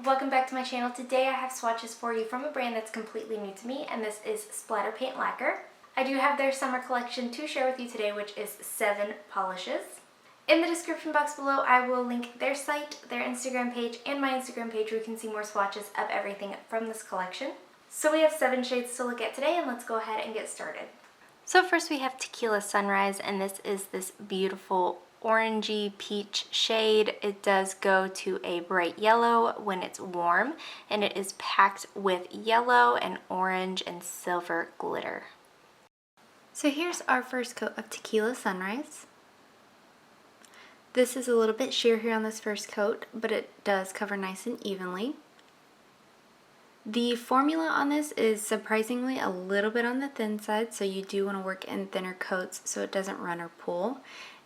Welcome back to my channel. Today I have swatches for you from a brand that's completely new to me, and this is Splattered Paint Lacquer. I do have their summer collection to share with you today, which is 7 polishes. In the description box below, I will link their site, their Instagram page, and my Instagram page where you can see more swatches of everything from this collection. So we have 7 shades to look at today, and let's go ahead and get started. So first we have Tequila Sunrise, and this is this beautiful orangey peach shade. It does go to a bright yellow when it's warm, and it is packed with yellow and orange and silver glitter. So here's our first coat of Tequila Sunrise. This is a little bit sheer here on this first coat, but it does cover nice and evenly. The formula on this is surprisingly a little bit on the thin side, so you do want to work in thinner coats so it doesn't run or pool.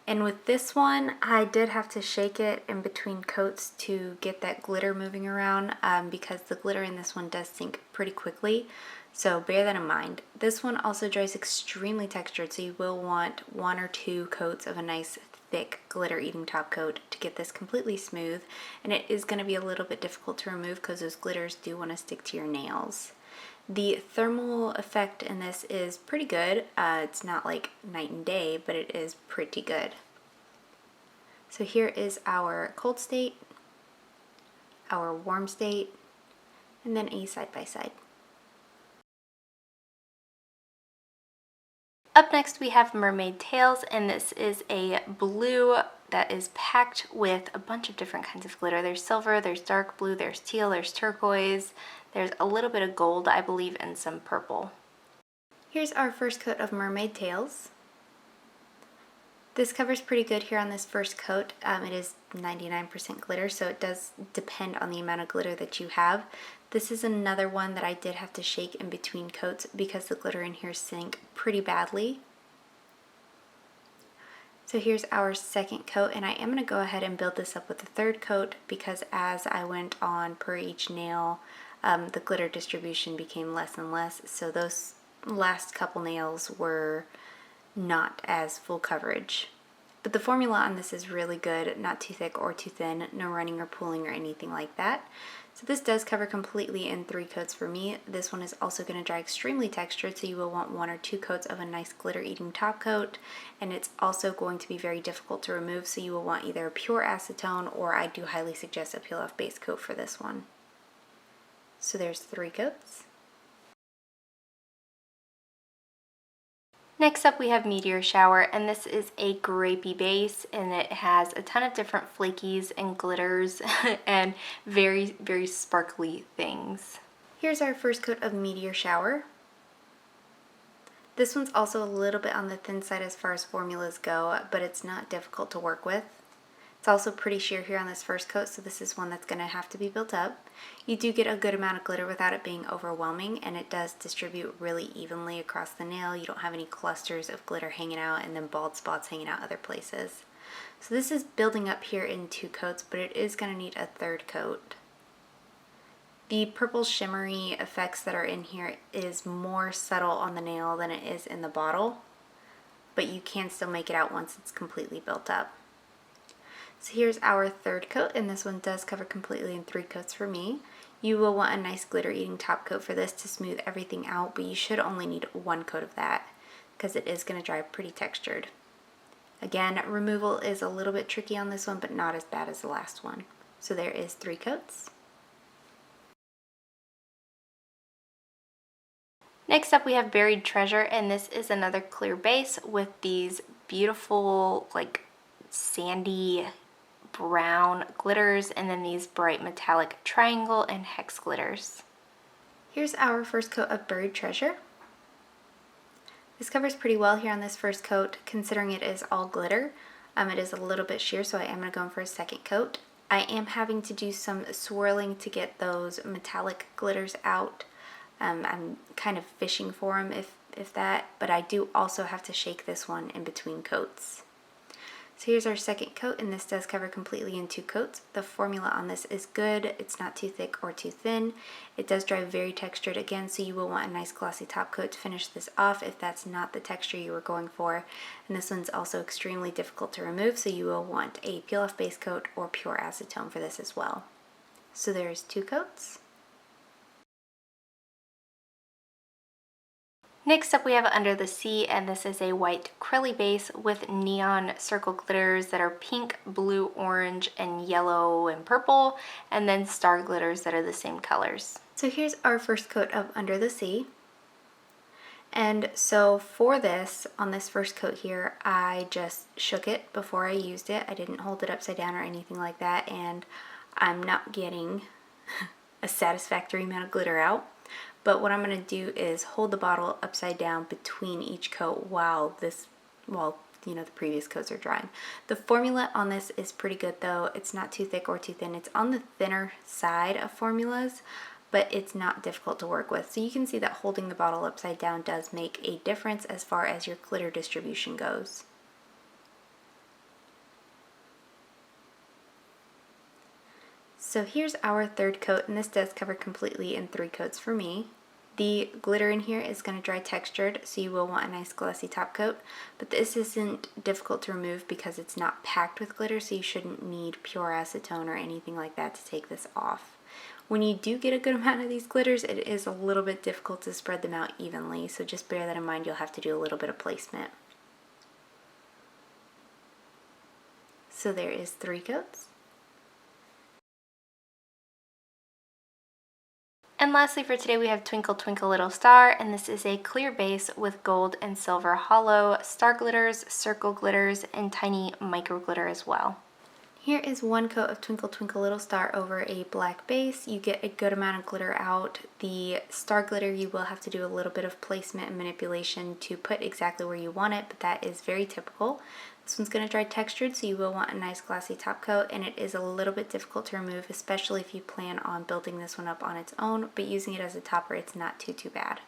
And with this one, I did have to shake it in between coats to get that glitter moving around because the glitter in this one does sink pretty quickly, so bear that in mind. This one also dries extremely textured, so you will want 1 or 2 coats of a nice thick glitter eating top coat to get this completely smooth, and it is going to be a little bit difficult to remove because those glitters do want to stick to your nails. The thermal effect in this is pretty good. It's not like night and day, but it is pretty good. So here is our cold state, our warm state, and then a side-by-side. Up next we have Mermaid Tails, and this is a blue that is packed with a bunch of different kinds of glitter. There's silver, there's dark blue, there's teal, there's turquoise, there's a little bit of gold, I believe, and some purple. Here's our first coat of Mermaid Tails. This covers pretty good here on this first coat. It is 99% glitter, so it does depend on the amount of glitter that you have. This is another one that I did have to shake in between coats because the glitter in here sank pretty badly. So here's our second coat, and I am going to go ahead and build this up with the third coat because as I went on per each nail, the glitter distribution became less and less, so those last couple nails were not as full coverage. But the formula on this is really good, not too thick or too thin, no running or pooling or anything like that. So this does cover completely in 3 coats for me. This one is also going to dry extremely textured, so you will want 1 or 2 coats of a nice glitter eating top coat, and it's also going to be very difficult to remove, so you will want either a pure acetone, or I do highly suggest a peel off base coat for this one. So there's 3 coats. Next up we have Meteor Shower, and this is a grapey base, and it has a ton of different flakies and glitters and very, very sparkly things. Here's our first coat of Meteor Shower. This one's also a little bit on the thin side as far as formulas go, but it's not difficult to work with. It's also pretty sheer here on this first coat, so this is one that's going to have to be built up. You do get a good amount of glitter without it being overwhelming, and it does distribute really evenly across the nail. You don't have any clusters of glitter hanging out and then bald spots hanging out other places. So this is building up here in 2 coats, but it is going to need a third coat. The purple shimmery effects that are in here is more subtle on the nail than it is in the bottle, but you can still make it out once it's completely built up. So here's our third coat, and this one does cover completely in 3 coats for me. You will want a nice glitter eating top coat for this to smooth everything out, but you should only need 1 coat of that because it is going to dry pretty textured. Again, removal is a little bit tricky on this one, but not as bad as the last one. So there is 3 coats. Next up we have Buried Treasure, and this is another clear base with these beautiful like sandy brown glitters, and then these bright metallic triangle and hex glitters. Here's our first coat of Buried Treasure. This covers pretty well here on this first coat, considering it is all glitter. It is a little bit sheer, so I am going to go in for a second coat. I am having to do some swirling to get those metallic glitters out. I'm kind of fishing for them, if that, but I do also have to shake this one in between coats. So here's our second coat, and this does cover completely in 2 coats. The formula on this is good. It's not too thick or too thin. It does dry very textured again, so you will want a nice glossy top coat to finish this off if that's not the texture you were going for. And this one's also extremely difficult to remove, so you will want a peel off base coat or pure acetone for this as well. So there's 2 coats. Next up we have Under the Sea, and this is a white acrylic base with neon circle glitters that are pink, blue, orange, and yellow and purple, and then star glitters that are the same colors. So here's our first coat of Under the Sea. And so for this, on this first coat here, I just shook it before I used it. I didn't hold it upside down or anything like that, and I'm not getting a satisfactory amount of glitter out. But what I'm going to do is hold the bottle upside down between each coat while the previous coats are drying. The formula on this is pretty good though. It's not too thick or too thin. It's on the thinner side of formulas, but it's not difficult to work with. So you can see that holding the bottle upside down does make a difference as far as your glitter distribution goes. So here's our third coat, and this does cover completely in 3 coats for me. The glitter in here is going to dry textured, so you will want a nice glossy top coat, but this isn't difficult to remove because it's not packed with glitter, so you shouldn't need pure acetone or anything like that to take this off. When you do get a good amount of these glitters, it is a little bit difficult to spread them out evenly, so just bear that in mind. You'll have to do a little bit of placement. So there is 3 coats. And lastly for today we have Twinkle Twinkle Little Star, and this is a clear base with gold and silver hollow star glitters, circle glitters, and tiny micro glitter as well. Here is 1 coat of Twinkle Twinkle Little Star over a black base. You get a good amount of glitter out. The star glitter, you will have to do a little bit of placement and manipulation to put exactly where you want it, but that is very typical. This one's going to dry textured, so you will want a nice glossy top coat, and it is a little bit difficult to remove, especially if you plan on building this one up on its own, but using it as a topper, it's not too bad.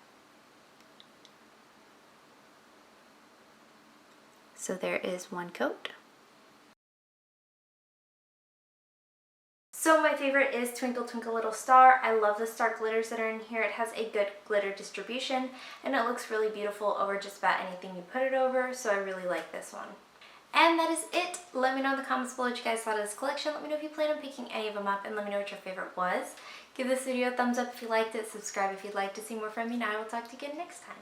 So there is 1 coat. So my favorite is Twinkle Twinkle Little Star. I love the star glitters that are in here. It has a good glitter distribution, and it looks really beautiful over just about anything you put it over, so I really like this one. And that is it. Let me know in the comments below what you guys thought of this collection. Let me know if you plan on picking any of them up, and let me know what your favorite was. Give this video a thumbs up if you liked it, subscribe if you'd like to see more from me, and I will talk to you again next time.